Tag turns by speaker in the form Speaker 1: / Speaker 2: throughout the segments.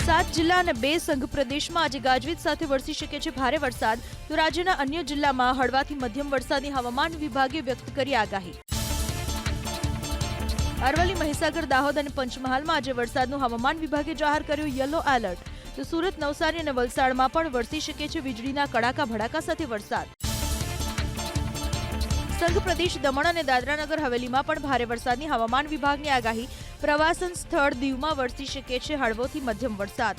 Speaker 1: 7 જિલ્લા અને 2 સંઘ પ્રદેશમાં આજે ગાજવીજ સાથે વરસી શકે છે ભારે વરસાદ, તો રાજ્યના અન્ય જિલ્લામાં હળવાથી મધ્યમ વરસાદની હવામાન વિભાગે વ્યક્ત કરી આગાહી. અરવલ્લી, મહીસાગર, દાહોદ અને પંચમહાલમાં આજે વરસાદનું હવામાન વિભાગે જાહેર કર્યું યલો એલર્ટ, તો સુરત, નવસારી અને વલસાડમાં પણ વરસી શકે છે વીજળીના કડાકા ભડાકા સાથે વરસાદ. સંઘ પ્રદેશ દમણ અને દાદરાનગર હવેલીમાં પણ ભારે વરસાદની હવામાન વિભાગની આગાહી. પ્રવાસન સ્થળ દીવમાં વરસી શકે છે હળવોથી મધ્યમ વરસાદ.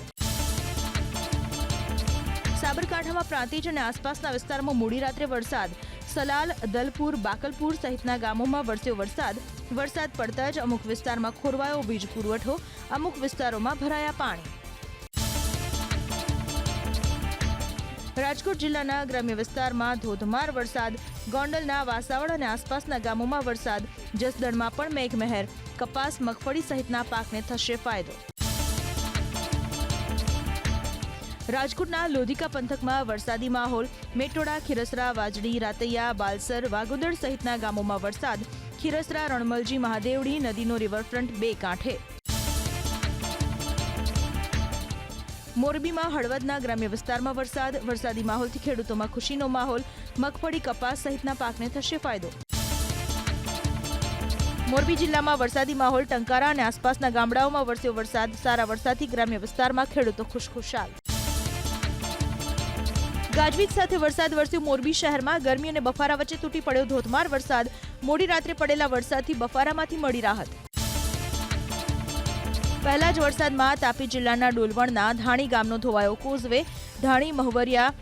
Speaker 1: સાબરકાંઠામાં પ્રાંતિજ અને આસપાસના વિસ્તારોમાં મોડી રાત્રે વરસાદ. સલાલ, દલપુર, બાકલપુર સહિતના ગામોમાં વરસ્યો વરસાદ. વરસાદ પડતા જ અમુક વિસ્તારમાં ખોરવાયો વીજ પુરવઠો, અમુક વિસ્તારોમાં ભરાયા પાણી. રાજકોટ જિલ્લાના ગ્રામ્ય વિસ્તારમાં ધોધમાર વરસાદ. ગોંડલના વાસાવડ અને આસપાસના ગામોમાં વરસાદ. જસદણમાં પણ મેઘમહેર. કપાસ, મગફળી સહિતના પાકને થશે ફાયદો. રાજકોટના લોધિકા પંથકમાં વરસાદી માહોલ. મેટોડા, ખીરસરા, વાજડી, રાતૈયા, બાલસર, વાગોદર સહિતના ગામોમાં વરસાદ. ખીરસરા, રણમલજી, મહાદેવડી નદીનો રિવરફ્રન્ટ 2 કાંઠે. મોરબીમાં હળવદના ગ્રામ્ય વિસ્તારમાં વરસાદ. વરસાદી માહોલથી ખેડૂતોમાં ખુશીનો માહોલ. મગફળી, કપાસ સહિતના પાકને થશે ફાયદો. મોરબી જિલ્લામાં વરસાદી માહોલ. ટંકારા અને આસપાસના ગામડાઓમાં વરસ્યો વરસાદ. સારા વરસાદથી ગ્રામ્ય વિસ્તારમાં ખેડૂતો ખુશખુશાલ. ગાજવીજ સાથે વરસાદ વરસ્યો મોરબી શહેરમાં. ગરમી અને બફારા વચ્ચે તૂટી પડ્યો ધોધમાર વરસાદ. મોડી રાત્રે પડેલા વરસાદથી બફારામાંથી મળી રાહત. પહેલા જ વરસાદમાં તાપી જિલ્લાના ડોલવણના ધાણી ગામનો ધોવાયો કોઝવે. ધાણી, મહવરિયા,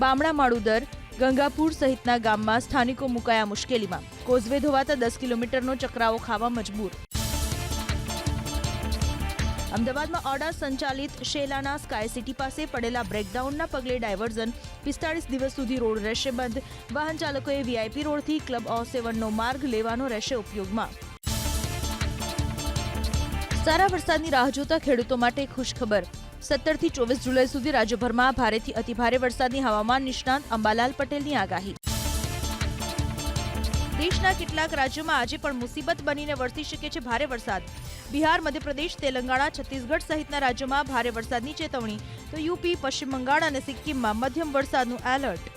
Speaker 1: બામણા માળુદર, ગંગાપુર સહિતના ગામમાં સ્થાનિકો મુકાયા મુશ્કેલીમાં. કોઝવે ધોવાતા 10 કિલોમીટરનો ચકરાવો ખાવા મજબૂર. અમદાવાદમાં ઓડા સંચાલિત શેલાના સ્કાય સિટી પાસે પડેલા બ્રેકડાઉનના પગલે ડાયવર્ઝન. 45 દિવસ સુધી રોડ રહેશે બંધ. વાહન ચાલકોએ વીઆઈપી રોડથી ક્લબ ઓફ 7નો માર્ગ લેવાનો રહેશે ઉપયોગમાં. સારા વરસાદની રાહ જોતા ખેડૂતો માટે ખુશખબર. 17 થી 24 જુલાઈ સુધી રાજ્યભરમાં ભારેથી અતિભારે વરસાદની હવામાન નિષ્ણાંત અંબાલાલ પટેલની આગાહી. દેશના કેટલાક રાજ્યોમાં આજે પણ મુસીબત બનીને વરસી શકે છે ભારે વરસાદ. બિહાર, મધ્યપ્રદેશ, તેલંગાણા, છત્તીસગઢ સહિતના રાજ્યોમાં ભારે વરસાદની ચેતવણી, તો યુપી, પશ્ચિમ બંગાળ અને સિક્કિમમાં મધ્યમ વરસાદનું એલર્ટ.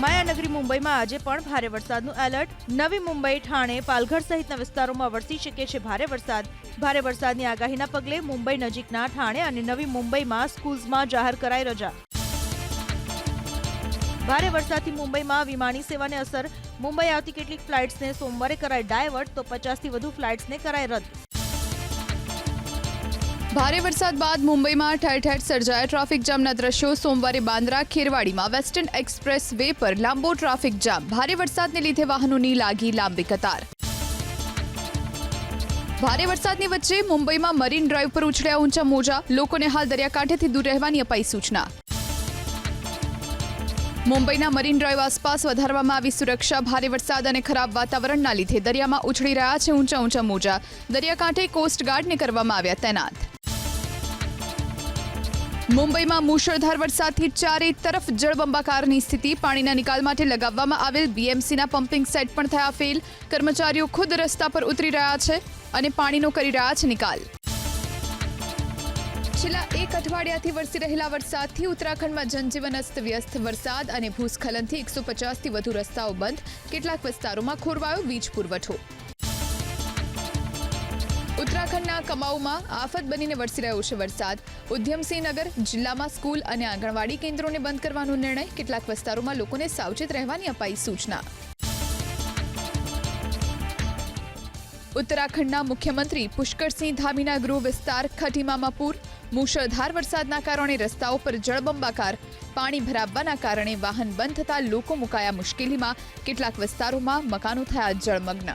Speaker 1: માયાનગરી મુંબઈમાં આજે પણ ભારે વરસાદનું એલર્ટ. નવી મુંબઈ, ઠાણે, પાલઘર સહિતના વિસ્તારોમાં વરસી શકે છે ભારે વરસાદ. ભારે વરસાદની આગાહીના પગલે મુંબઈ નજીકના ઠાણે અને નવી મુંબઈમાં સ્કૂલ્સમાં જાહેર કરાઈ રજા. ભારે વરસાદથી મુંબઈમાં વિમાની સેવાને અસર. મુંબઈ આવતી કેટલીક ફ્લાઇટ્સને સોમવારે કરાઈ ડાયવર્ટ, તો 50થી વધુ ફ્લાઇટ્સને કરાઈ રદ.
Speaker 2: ભારે વરસાદ બાદ મુંબઈમાં ઠેર ઠેર સર્જાયા ટ્રાફિક જામના દ્રશ્યો. સોમવારે બાંદ્રા ખેરવાડીમાં વેસ્ટર્ન એક્સપ્રેસ વે પર લાંબો ટ્રાફિક જામ. ભારે વરસાદને લીધે વાહનોની લાગી લાંબી કતાર. ભારે વરસાદની વચ્ચે મુંબઈમાં મરીન ડ્રાઈવ પર ઉછળ્યા ઊંચા મોજા. લોકોને હાલ દરિયાકાંઠેથી દૂર રહેવાની અપાઈ સૂચના. મુંબઈના મરીન ડ્રાઈવ આસપાસ વધારવામાં આવી સુરક્ષા. ભારે વરસાદ અને ખરાબ વાતાવરણના લીધે દરિયામાં ઉછળી રહ્યા છે ઊંચા ઊંચા મોજા. દરિયાકાંઠે કોસ્ટગાર્ડને કરવામાં આવ્યા તૈનાત. મુંબઈમાં મુશળધાર વરસાદથી ચારે તરફ જળબંબાકારની સ્થિતિ. પાણીના નિકાલ માટે લગાવવામાં આવેલ બીએમસીના પમ્પિંગ સેટ પણ થયા ફેલ. કર્મચારીઓ ખુદ રસ્તા પર ઉતરી રહ્યા છે અને પાણીનો કરી રહ્યા છે નિકાલ. છેલ્લા 1 અઠવાડિયાથી વરસી રહેલા વરસાદથી ઉત્તરાખંડમાં જનજીવન અસ્તવ્યસ્ત. વરસાદ અને ભૂસ્ખલનથી 150થી વધુ રસ્તાઓ બંધ. કેટલાક વિસ્તારોમાં ખોરવાયો વીજ પુરવઠો. ઉત્તરાખંડના કમાઉમાં આફત બનીને વરસી રહ્યો છે વરસાદ. ઉધમસિંહ નગર જિલ્લામાં સ્કૂલ અને આંગણવાડી કેન્દ્રોને બંધ કરવાનો નિર્ણય. કેટલાક વિસ્તારોમાં લોકોને સાવચેત રહેવાની અપાઈ સૂચના. ઉત્તરાખંડના મુખ્યમંત્રી પુષ્કરસિંહ ધામીના ગૃહ વિસ્તાર ખટીમામાં પૂર. મુશળધાર વરસાદના કારણે રસ્તાઓ પર જળબંબાકાર. પાણી ભરાવવાના કારણે વાહન બંધ થતા લોકો મુકાયા મુશ્કેલીમાં. કેટલાક વિસ્તારોમાં મકાનો થયા જળમગ્ન.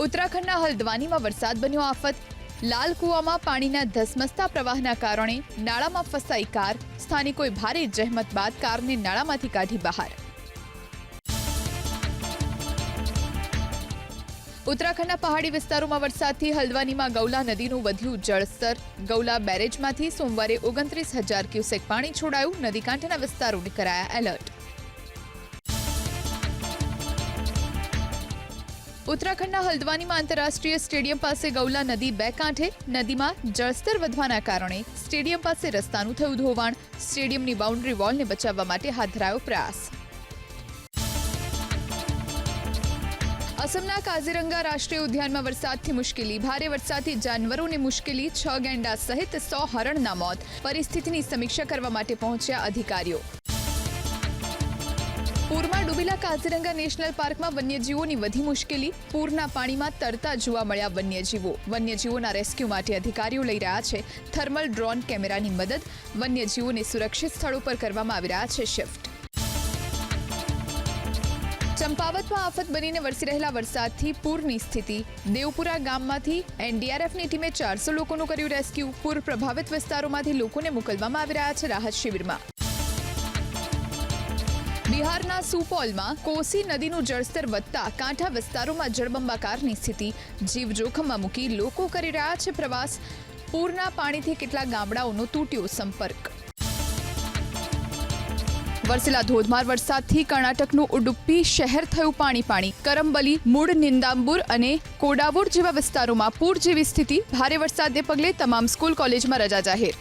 Speaker 2: ઉત્તરાખંડના હલ્દવાનીમાં વરસાદ બન્યો આફત. લાલ કુવામાં પાણીના ધસમસતા પ્રવાહના કારણે નાળામાં ફસાઈ કાર. સ્થાનિકોએ ભારે જહેમત બાદ કારને નાળામાંથી કાઢી બહાર. ઉત્તરાખંડના પહાડી વિસ્તારોમાં વરસાદથી હલ્દવાનીમાં ગૌલા નદીનું વધ્યું જળસ્તર. ગૌલા બેરેજમાંથી સોમવારે 29,000 ક્યુસેક પાણી છોડાયું. નદી કાંઠાના વિસ્તારોને કરાયા એલર્ટ. ઉત્તરાખંડના હલ્દ્વાનીમાં આંતરરાષ્ટ્રીય સ્ટેડિયમ પાસે ગૌલા નદી બે કાંઠે. નદીમાં જળસ્તર વધવાના કારણે સ્ટેડિયમ પાસે રસ્તાનું થયું ધોવાણ. સ્ટેડિયમની બાઉન્ડ્રી વોલને બચાવવા માટે હાથ ધરાયો પ્રયાસ. અસમના કાઝીરંગા રાષ્ટ્રીય ઉદ્યાનમાં વરસાદથી મુશ્કેલી. ભારે વરસાદથી જાનવરોને મુશ્કેલી. 6 ગેંડા સહિત 100 હરણના મોત. પરિસ્થિતિની સમીક્ષા કરવા માટે પહોંચ્યા અધિકારીઓ. પૂરમાં ડૂબેલા કાઝીરંગા નેશનલ પાર્કમાં વન્યજીવોની વધી મુશ્કેલી. પૂરના પાણીમાં તરતા જોવા મળ્યા વન્યજીવો. વન્યજીવોના રેસ્ક્યુ માટે અધિકારીઓ લઈ રહ્યા છે થર્મલ ડ્રોન કેમેરાની મદદ. વન્યજીવોને સુરક્ષિત સ્થળો પર કરવામાં આવી રહ્યા છે શિફ્ટ. ચંપાવતમાં આફત બનીને વરસી રહેલા વરસાદથી પૂરની સ્થિતિ. દેવપુરા ગામમાંથી એનડીઆરએફની ટીમે 400 લોકોનું કર્યું રેસ્ક્યુ. પૂર પ્રભાવિત વિસ્તારોમાંથી લોકોને મોકલવામાં આવી રહ્યા છે રાહત શિબિરમાં. બિહારના સુપોલમાં કોસી નદીનું જળસ્તર વધતા કાંઠા વિસ્તારોમાં જળબંબાકારની સ્થિતિ. જીવ જોખમમાં મૂકી લોકો કરી રહ્યા છે પ્રવાસ. પૂરના પાણીથી કેટલાક ગામડાઓનો તૂટ્યો સંપર્ક. વરસેલા ધોધમાર વરસાદથી કર્ણાટકનું ઉડુપ્પી શહેર થયું પાણી. કરમબલી, મૂળ, નિંદાંબુર અને કોડાવુર જેવા વિસ્તારોમાં પૂર જેવી સ્થિતિ. ભારે વરસાદને પગલે તમામ સ્કૂલ કોલેજમાં રજા જાહેર.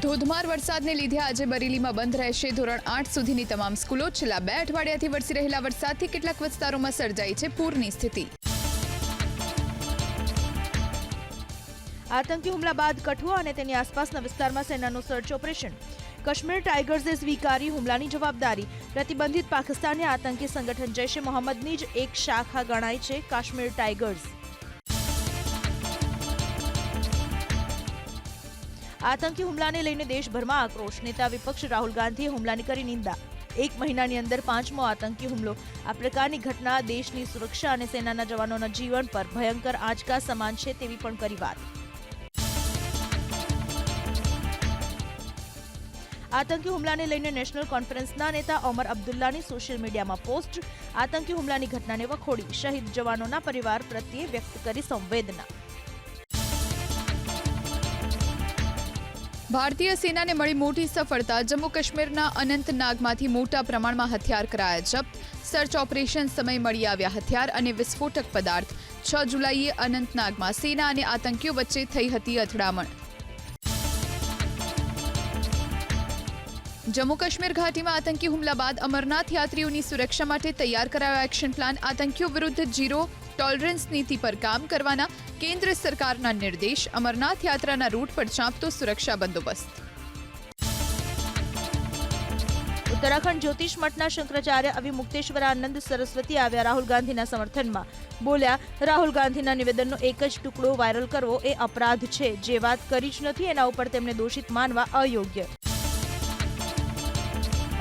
Speaker 2: ધોધમાર વરસાદને લીધે આજે બરેલીમાં બંધ રહેશે ધોરણ 8 સુધીની તમામ સ્કૂલો. છેલ્લા 2 અઠવાડિયાથી વરસી રહેલા વરસાદથી કેટલાક વિસ્તારોમાં સર્જાઈ છે પૂરની સ્થિતિ.
Speaker 1: આતંકી હુમલા બાદ કઠુઆ અને તેની આસપાસના વિસ્તારમાં સેનાનું સર્ચ ઓપરેશન. કાશ્મીર ટાઇગર્સે સ્વીકારી હુમલાની જવાબદારી. પ્રતિબંધિત પાકિસ્તાની આતંકી સંગઠન જૈશ-એ મોહમ્મદની જ એક શાખા ગણાય છે કાશ્મીર ટાઇગર્સ. આતંકી હુમલાને લઈને દેશભરમાં આક્રોશ. નેતા વિપક્ષ રાહુલ ગાંધીએ હુમલાની કરી નિંદા. 1 મહિનાની અંદર 5મો આતંકી હુમલો. આ પ્રકારની ઘટના દેશની સુરક્ષા અને સેનાના જવાનોના જીવન પર ભયંકર આંચકા સમાન છે તેવી પણ કરી વાત. આતંકી હુમલાને લઈને નેશનલ કોન્ફરન્સના નેતા ઓમર અબ્દુલ્લાની સોશિયલ મીડિયામાં પોસ્ટ. આતંકી હુમલાની ઘટનાને વખોડી. શહીદ જવાનોના પરિવાર પ્રત્યે વ્યક્ત કરી સંવેદના.
Speaker 2: ભારતીય સેનાને મળી મોટી સફળતા. જમ્મુ કાશ્મીરના અનંતનાગમાંથી મોટા પ્રમાણમાં હથિયાર કરાયા જપ્ત. સર્ચ ઓપરેશન સમયે મળી આવ્યા હથિયાર અને વિસ્ફોટક પદાર્થ. 6 જુલાઈએ અનંતનાગમાં સેના અને આતંકીઓ વચ્ચે થઈ હતી અથડામણ. જમ્મુ કાશ્મીર ઘાટીમાં આતંકી હુમલા બાદ અમરનાથ યાત્રીઓની સુરક્ષા માટે તૈયાર કરાયો એક્શન પ્લાન. આતંકીઓ વિરુદ્ધ ઝીરો ટોલરન્સ નીતિ પર કામ કરવાના કેન્દ્ર સરકારના નિર્દેશ. અમરનાથ યાત્રાના રૂટ પર ચાંપતો સુરક્ષા બંદોબસ્ત.
Speaker 1: ઉત્તરાખંડ જ્યોતિષ મઠના શંકરાચાર્ય અવિમુક્તેશ્વરાનંદ સરસ્વતી આવ્યા રાહુલ ગાંધીના સમર્થનમાં. બોલ્યા, રાહુલ ગાંધીના નિવેદનનો એક જ ટુકડો વાયરલ કરવો એ અપરાધ છે. જે વાત કરી જ નથી એના ઉપર તેમને દોષિત માનવા અયોગ્ય.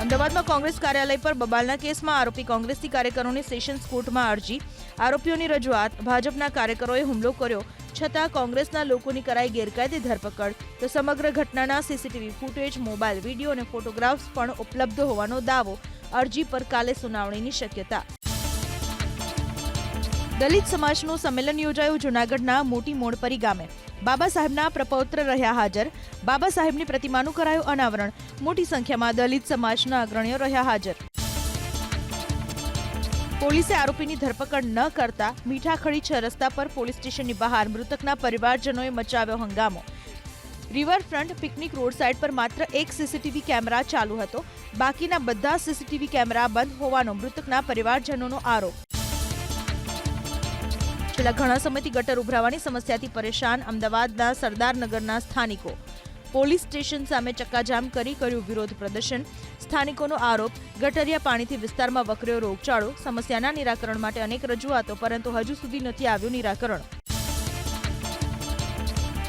Speaker 1: અમદાવાદમાં કોંગ્રેસ કાર્યાલય પર બબાલના કેસમાં આરોપી કોંગ્રેસી કાર્યકરોની સેશન્સ કોર્ટમાં અરજી. આરોપીઓની રજૂઆત. ભાજપના કાર્યકરોએ હુમલો કર્યો છતાં કોંગ્રેસના લોકોની કરાઈ ગેરકાયદે ધરપકડ. તો સમગ્ર ઘટનાના સીસીટીવી ફૂટેજ, મોબાઈલ વિડીયો અને ફોટોગ્રાફ્સ પણ ઉપલબ્ધ હોવાનો દાવો. અરજી પર કાલે સુનાવણીની શક્યતા. દલિત સમાજનું સંમેલન યોજાયું જૂનાગઢના મોટી મોડપરી ગામે. બાબા સાહેબના પ્રપૌત્ર રહ્યા હાજર. બાબા સાહેબની પ્રતિમાનું કરાયું અનાવરણ. મોટી સંખ્યામાં દલિત સમાજના અગ્રણીઓ રહ્યા હાજર. પોલીસે આરોપીની ધરપકડ ન કરતા મીઠાખડી 6 રસ્તા પર પોલીસ સ્ટેશનની બહાર મૃતકના પરિવારજનોએ મચાવ્યો હંગામો. રિવરફ્રન્ટ પિકનિક રોડ સાઇડ પર માત્ર એક સીસીટીવી કેમેરા ચાલુ હતો. બાકીના બધા સીસીટીવી કેમેરા બંધ હોવાનો મૃતકના પરિવારજનોનો આરોપ. છેલ્લા ઘણા સમયથી ગટર ઉભરાવાની સમસ્યાથી પરેશાન અમદાવાદના સરદારનગરના સ્થાનિકો. પોલીસ સ્ટેશન સામે ચક્કાજામ કરી કર્યું વિરોધ પ્રદર્શન. સ્થાનિકોનો આરોપ, ગટરિયા પાણીથી વિસ્તારમાં વકર્યો રોગચાળો. સમસ્યાના નિરાકરણ માટે અનેક રજૂઆતો, પરંતુ હજુ સુધી નથી આવ્યું નિરાકરણ.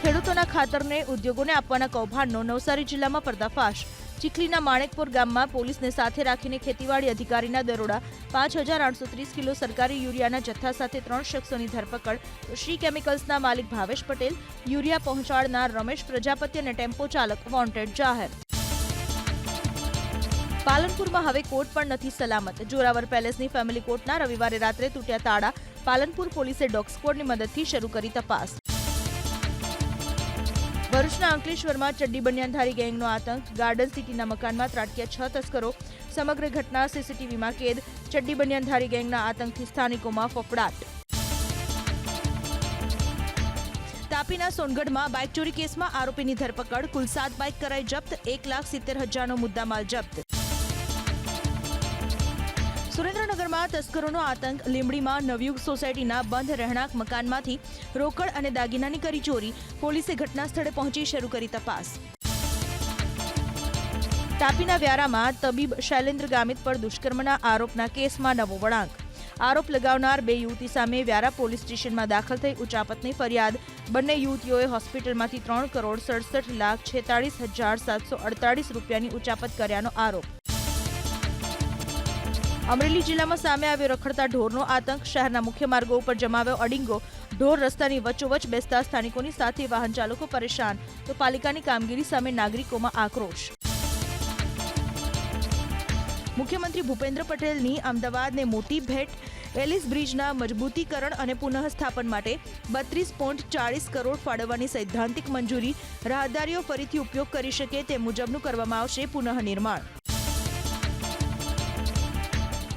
Speaker 1: ખેડૂતોના ખાતરને ઉદ્યોગોને આપવાના કૌભાંડનો નવસારી જિલ્લામાં પર્દાફાશ. ચીખલીના માણેકપુર ગામમાં પોલીસને સાથે રાખીને ખેતીવાડી અધિકારીના દરોડા. 5830 કિલો સરકારી યુરિયાના જથ્થા સાથે 3 શખ્સોની ધરપકડ. તો શ્રી કેમિકલ્સના માલિક ભાવેશ પટેલ, યુરિયા પહોંચાડનાર રમેશ પ્રજાપતિ અને ટેમ્પો ચાલક વોન્ટેડ જાહેર. પાલનપુરમાં હવે કોર્ટ પણ નથી સલામત. જોરાવર પેલેસની ફેમિલી કોર્ટના રવિવારે રાત્રે તૂટ્યા તાળા. પાલનપુર પોલીસે ડોગ સ્ક્વોડની મદદથી શરૂ કરી તપાસ. ભરૂચના અંકલેશ્વરમાં ચડ્ડી બનિયાનધારી ગેંગનો આતંક, ગાર્ડન સિટીના મકાનમાં ત્રાટક્યા 6 તસ્કરો. સમગ્ર ઘટના સીસીટીવીમાં કેદ. ચડ્ડી બનિયાનધારી ગેંગના આતંકથી સ્થાનિકોમાં ફફડાટ. તાપીના સોનગઢમાં બાઇક ચોરી કેસમાં આરોપીની ધરપકડ. કુલ 7 બાઇક કરાઈ જપ્ત. 1,70,000નો મુદ્દામાલ જપ્ત. સુરેન્દ્રનગરમાં તસ્કરોનો આતંક. લીંબડીમાં નવયુગ સોસાયટીના બંધ રહેણાંક મકાનમાંથી રોકડ અને દાગીનાની કરી ચોરી. પોલીસે ઘટના સ્થળે પહોંચી શરૂ કરી તપાસ. તાપીના વ્યારામાં તબીબ શૈલેન્દ્ર ગામિત પર દુષ્કર્મના આરોપના કેસમાં નવો વળાંક. આરોપ લગાવનાર 2 યુવતી સામે વ્યારા પોલીસ સ્ટેશનમાં દાખલ થઈ ઉચાપતની ફરિયાદ. બંને યુવતીઓએ હોસ્પિટલમાંથી 3,67,46,748 રૂપિયાની ઉચાપત કર્યાનો આરોપ. અમરેલી જિલ્લામાં સામે આવ્યો રખડતા ઢોરનો આતંક. શહેરના મુખ્ય માર્ગો ઉપર જમાવ્યો અડિંગો. ઢોર રસ્તાની વચ્ચોવચ્ચ બેસતા સ્થાનિકોની સાથે વાહન ચાલકો પરેશાન. તો પાલિકાની કામગીરી સામે નાગરિકોમાં આક્રોશ. મુખ્યમંત્રી ભૂપેન્દ્ર પટેલની અમદાવાદને મોટી ભેટ. એલિસ બ્રિજના મજબૂતીકરણ અને પુનઃસ્થાપન માટે 32.40 કરોડ ફાળવવાની સૈદ્ધાંતિક મંજૂરી. રાહદારીઓ ફરીથી ઉપયોગ કરી શકે તે મુજબનું કરવામાં આવશે પુનઃનિર્માણ.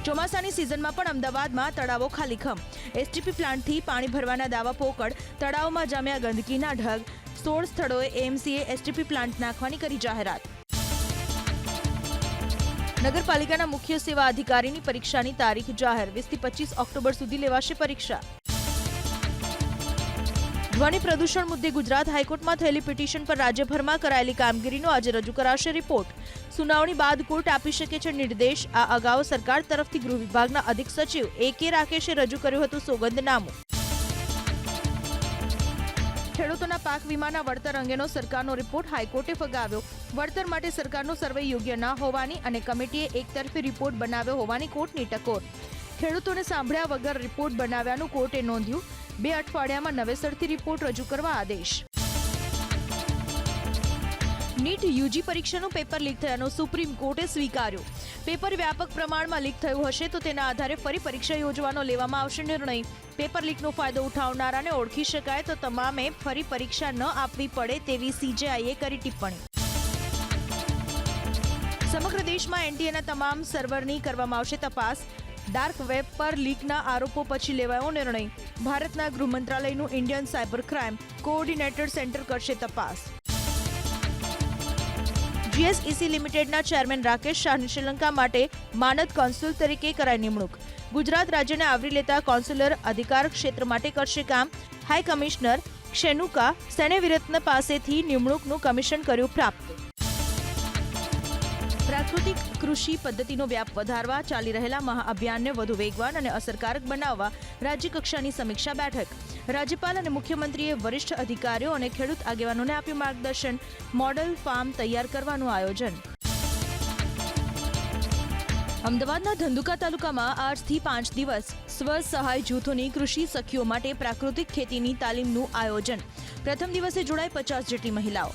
Speaker 1: ચોમાસાની સિઝનમાં પણ અમદાવાદમાં તળાવો ખાલીખમ. એસટીપી પ્લાન્ટથી પાણી ભરવાના દાવા પોકળ. તળાવમાં જામ્યા ગંદકીના ઢગ. 16 સ્થળોએ એએમસીએ એસટીપી પ્લાન્ટ નાખવાની કરી જાહેરાત. નગરપાલિકાના મુખ્ય સેવા અધિકારીની પરીક્ષાની તારીખ જાહેર. 20 થી 25 ઓક્ટોબર સુધી લેવાશે પરીક્ષા. ધ્વનિ પ્રદૂષણ મુદ્દે ગુજરાત હાઈકોર્ટમાં થયેલી પિટિશન પર રાજ્યભરમાં કરાયેલી કામગીરીનો આજે રજૂ કરાશે રિપોર્ટ. સુનાવણી બાદ કોર્ટ આપી શકે છે નિર્દેશ. આ અગાઉ સરકાર તરફથી ગૃહ વિભાગના અધિક સચિવ A.K. રાકેશે રજૂ કર્યું હતું સોગંદનામું. ખેડૂતોના પાક વીમાના વળતર અંગેનો સરકારનો રિપોર્ટ હાઈકોર્ટે ફગાવ્યો. વળતર માટે સરકારનો સર્વે યોગ્ય ન હોવાની અને કમિટીએ એકતરફી રિપોર્ટ બનાવ્યો હોવાની કોર્ટની ટકોર. ખેડૂતોને સાંભળ્યા વગર રિપોર્ટ બનાવ્યાનું કોર્ટે નોંધ્યું. 2 અઠવાડિયામાં નવેસરથી રિપોર્ટ રજૂ કરવા આદેશ. નીટ યુજી પરીક્ષાનું પેપર લીક થયાનો સુપ્રીમ કોર્ટે સ્વીકાર્યો. પેપર વ્યાપક પ્રમાણમાં લીક થયું હશે તો તેના આધારે ફરી પરીક્ષા યોજવાનો લેવામાં આવશે નિર્ણય. પેપર લીકનો ફાયદો ઉઠાવનારાને ઓળખી શકાય તો તમામે ફરી પરીક્ષા ન આપવી પડે તેવી CJIએ કરી ટિપ્પણી. સમગ્ર દેશમાં એનટીએના તમામ સર્વરની કરવામાં આવશે તપાસ. ડાર્ક વેબ પર લીકના આરોપો પછી લેવાયો નિર્ણય. ભારતના ગૃહ મંત્રાલયનું Indian cyber crime coordinator centre કરશે તપાસ. GSEC લિમિટેડના ચેરમેન રાકેશ શાહની શ્રીલંકા માટે માનદ કોન્સુલ તરીકે કરાઈ નિમણૂક. ગુજરાત રાજ્યને આવરી લેતા કોન્સ્યુલર અધિકાર ક્ષેત્ર માટે કરશે કામ. હાઈ કમિશનર ક્ષેનુકા સેનેવિરત્ન પાસેથી નિમણૂકનું કમિશન કર્યું પ્રાપ્ત. પ્રાકૃતિક કૃષિ પદ્ધતિનો વ્યાપ વધારવા ચાલી રહેલા મહાઅભિયાનને વધુ વેગવાન અને અસરકારક બનાવવા રાજ્યકક્ષાની સમીક્ષા બેઠક. રાજ્યપાલ અને મુખ્યમંત્રીએ વરિષ્ઠ અધિકારીઓ અને ખેડૂત આગેવાનોને આપ્યું માર્ગદર્શન. મોડલ ફાર્મ તૈયાર કરવાનું આયોજન. અમદાવાદના ધંધુકા તાલુકામાં આજથી 5 દિવસ સ્વ-સહાય જૂથોની કૃષિ સખીઓ માટે પ્રાકૃતિક ખેતીની તાલીમનું આયોજન. પ્રથમ દિવસે જોડાઈ 50 જેટલી મહિલાઓ.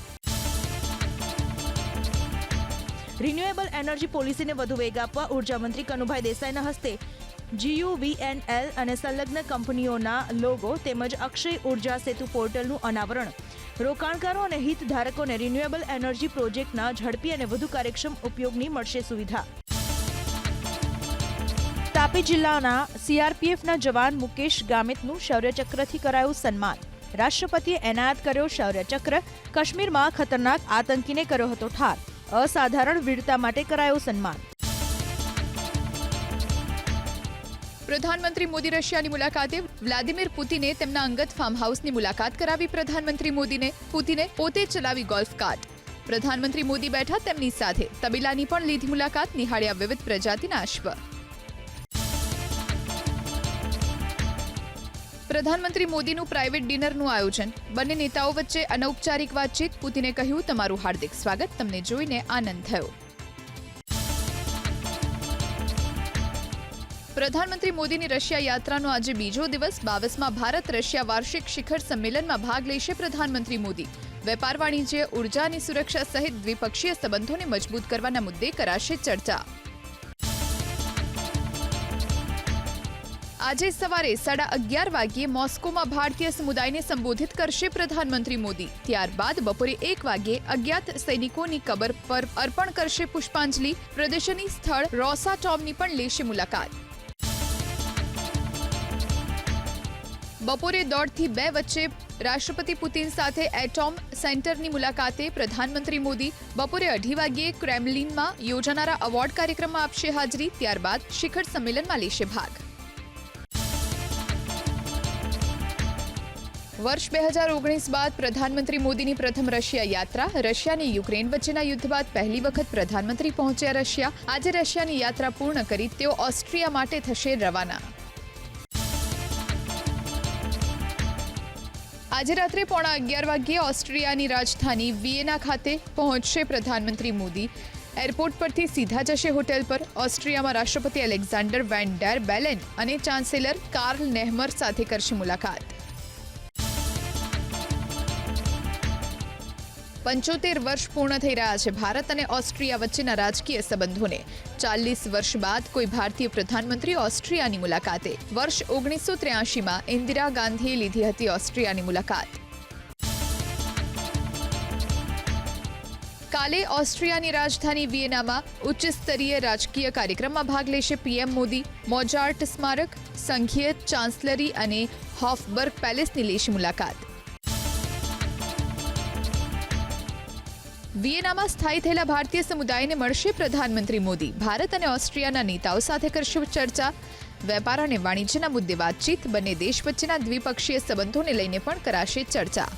Speaker 1: રિન્યુએબલ એનર્જી પોલિસીને વધુ વેગ આપવા ઉર્જા મંત્રી કનુભાઈ દેસાઈના હસ્તે GUVNL અને સંલગ્ન કંપનીઓના લોગો તેમજ અક્ષય ઉર્જા સેતુ પોર્ટલનું અનાવરણ. રોકાણકારો અને હિતધારકોને રિન્યુએબલ એનર્જી પ્રોજેક્ટના ઝડપી અને વધુ કાર્યક્ષમ ઉપયોગની મળશે સુવિધા. તાપી જિલ્લાના CRPFના જવાન મુકેશ ગામિતનું શૌર્યચક્રથી કરાયું સન્માન. રાષ્ટ્રપતિએ એનાયત કર્યો શૌર્યચક્ર. કાશ્મીરમાં ખતરનાક આતંકીને કર્યો હતો ઠાર. અસાધારણ વીરતા માટે કરાયું સન્માન.
Speaker 2: પ્રધાનમંત્રી મોદી રશિયાની મુલાકાતે. વ્લાદિમીર પુતિને તેમના અંગત ફાર્મ હાઉસની મુલાકાત કરાવી પ્રધાનમંત્રી પુતિને પોતે ચલાવી ગોલ્ફ કાર્ટ. પ્રધાનમંત્રી મોદી બેઠા તેમની સાથે. તબીલાની પણ લીધી મુલાકાત. નિહાળ્યા વિવિધ પ્રજાતિના અશ્વ. પ્રધાનમંત્રી મોદીનું પ્રાઇવેટ ડિનરનું આયોજન. બંને નેતાઓ વચ્ચે અનૌપચારિક વાતચીત. પુતિને કહ્યું, તમારું હાર્દિક સ્વાગત. તમને જોઈને આનંદ થયો. પ્રધાનમંત્રી મોદીની રશિયા યાત્રાનો આજે બીજો દિવસ. 22મા ભારત રશિયા વાર્ષિક શિખર સંમેલનમાં ભાગ લેશે પ્રધાનમંત્રી મોદી. વેપાર, વાણિજ્ય, ઉર્જા અને સુરક્ષા સહિત દ્વિપક્ષીય સંબંધોને મજબૂત કરવાના મુદ્દે કરાશે ચર્ચા. આજે સવારે 11:30 વાગ્યે મોસ્કોમાં ભારતીય સમુદાયને સંબોધિત કરશે પ્રધાનમંત્રી મોદી. ત્યારબાદ બપોરે 1 વાગ્યે અજ્ઞાત સૈનિકોની કબર પર અર્પણ કરશે પુષ્પાંજલિ. પ્રદર્શની સ્થળ રોસાટોમની પણ લેશે મુલાકાત. બપોરે 1:30 થી 2 વચ્ચે રાષ્ટ્રપતિ પુતિન સાથે એટોમ સેન્ટરની મુલાકાતે પ્રધાનમંત્રી મોદી. બપોરે 2:30 વાગ્યે ક્રેમલિનમાં યોજાનારા એવોર્ડ કાર્યક્રમમાં આપશે હાજરી. ત્યારબાદ શિખર સંમેલનમાં લેશે ભાગ. વર્ષ 2019 બાદ પ્રધાનમંત્રી મોદીની પ્રથમ રશિયા યાત્રા. રશિયા અને યુક્રેન વચ્ચેના યુદ્ધ બાદ પહેલી વખત પ્રધાનમંત્રી પહોંચ્યા રશિયા. આજે રશિયાની યાત્રા પૂર્ણ કરી તેઓ ઓસ્ટ્રિયા માટે થશે રવાના. આજે રાત્રે 11:15 વાગ્યે ઓસ્ટ્રિયાની રાજધાની વિયેના ખાતે પહોંચશે પ્રધાનમંત્રી મોદી. એરપોર્ટ પરથી સીધા જશે હોટેલ પર. ઓસ્ટ્રિયામાં રાષ્ટ્રપતિ એલેક્ઝાન્ડર વેન ડેર બેલેન અને ચાન્સેલર કાર્લ નેહમર સાથે કરશે મુલાકાત. 75 વર્ષ પૂર્ણ થઈ રહ્યા છે ભારત અને ઓસ્ટ્રિયા વચ્ચેના રાજકીય સંબંધોને. 40 વર્ષ બાદ કોઈ ભારતીય પ્રધાનમંત્રી ઓસ્ટ્રિયાની મુલાકાતે. વર્ષ 1983માં ઇન્દિરા ગાંધીએ લીધી હતી ઓસ્ટ્રિયાની મુલાકાત. કાલે ઓસ્ટ્રિયાની રાજધાની વિયેનામાં ઉચ્ચ સ્તરીય રાજકીય કાર્યક્રમમાં ભાગ લેશે પીએમ મોદી. મોઝાર્ટ સ્મારક, સંઘીય ચાન્સલરી અને હોફબર્ગ પેલેસની લેશે મુલાકાત. વિયેનામાં સ્થાયી થયેલા ભારતીય સમુદાયને મળશે પ્રધાનમંત્રી મોદી. ભારત અને ઓસ્ટ્રિયાના નેતાઓ સાથે કરશે ચર્ચા. વેપાર અને વાણિજ્યના મુદ્દે વાતચીત. બંને દેશ વચ્ચેના દ્વિપક્ષીય સંબંધોને લઈને પણ કરાશે ચર્ચા.